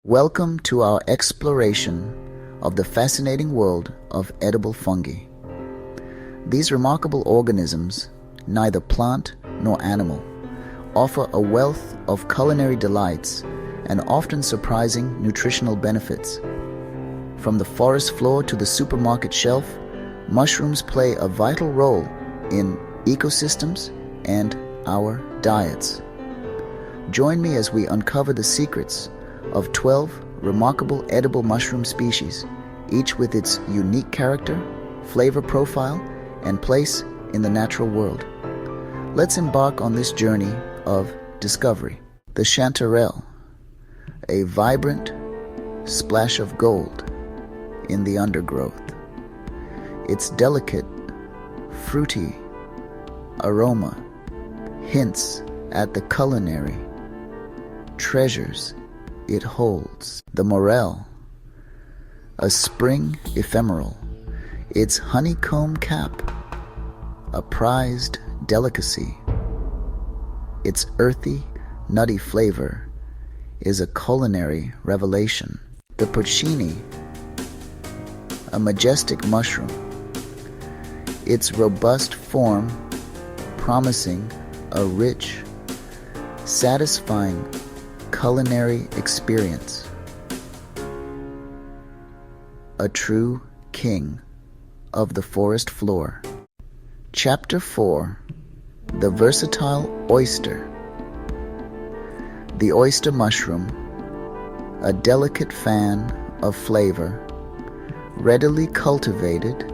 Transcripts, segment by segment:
Welcome to our exploration of the fascinating world of edible fungi. These remarkable organisms, neither plant nor animal, offer a wealth of culinary delights and often surprising nutritional benefits. From the forest floor to the supermarket shelf, mushrooms play a vital role in ecosystems and our diets. Join me as we uncover the secrets of 12 remarkable edible mushroom species, each with its unique character, flavor profile, and place in the natural world. Let's embark on this journey of discovery. The chanterelle, a vibrant splash of gold in the undergrowth. Its delicate, fruity aroma hints at the culinary treasures it holds. The morel, a spring ephemeral, its honeycomb cap, a prized delicacy. Its earthy, nutty flavor is a culinary revelation. The porcini, a majestic mushroom, its robust form promising a rich, satisfying culinary experience. A true king of the forest floor. Chapter 4. The versatile oyster. The oyster mushroom, a delicate fan of flavor, readily cultivated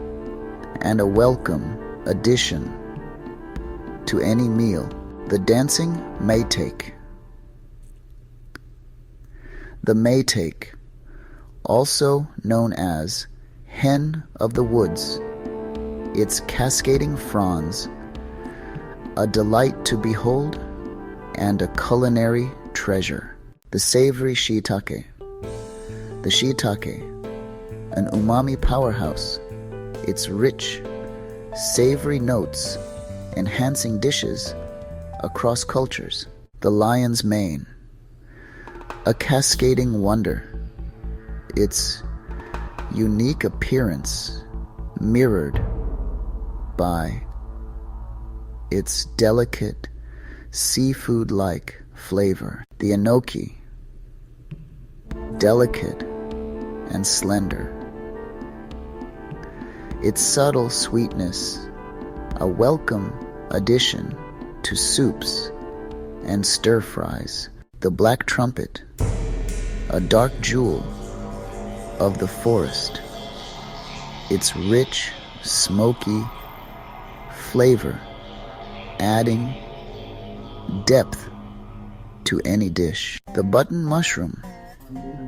and a welcome addition to any meal. The dancing maytake. The maytake, also known as hen of the woods, its cascading fronds, a delight to behold and a culinary treasure. The savory shiitake. The shiitake, an umami powerhouse, its rich, savory notes enhancing dishes across cultures. The lion's mane, a cascading wonder, its unique appearance mirrored by its delicate seafood-like flavor. The enoki, delicate and slender, its subtle sweetness, a welcome addition to soups and stir-fries. The black trumpet, a dark jewel of the forest, its rich, smoky flavor adding depth to any dish. The button mushroom,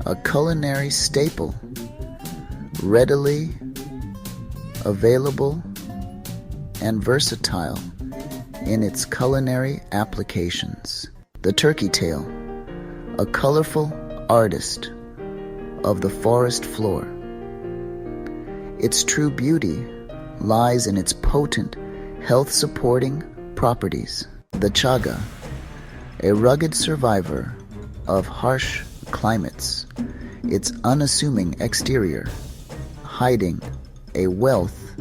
a culinary staple, readily available and versatile in its culinary applications. The turkey tail, a colorful artist of the forest floor. Its true beauty lies in its potent, health-supporting properties. The chaga, a rugged survivor of harsh climates, its unassuming exterior hiding a wealth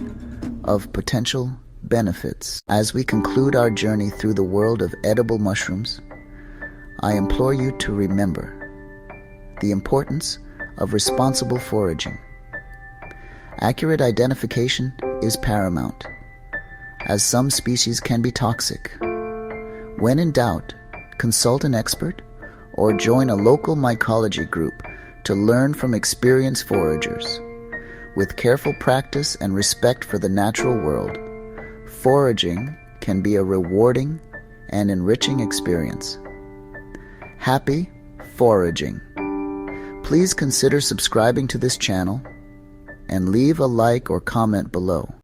of potential benefits. As we conclude our journey through the world of edible mushrooms, I implore you to remember the importance of responsible foraging. Accurate identification is paramount, as some species can be toxic. When in doubt, consult an expert or join a local mycology group to learn from experienced foragers. With careful practice and respect for the natural world, foraging can be a rewarding and enriching experience. Happy foraging! Please consider subscribing to this channel and leave a like or comment below.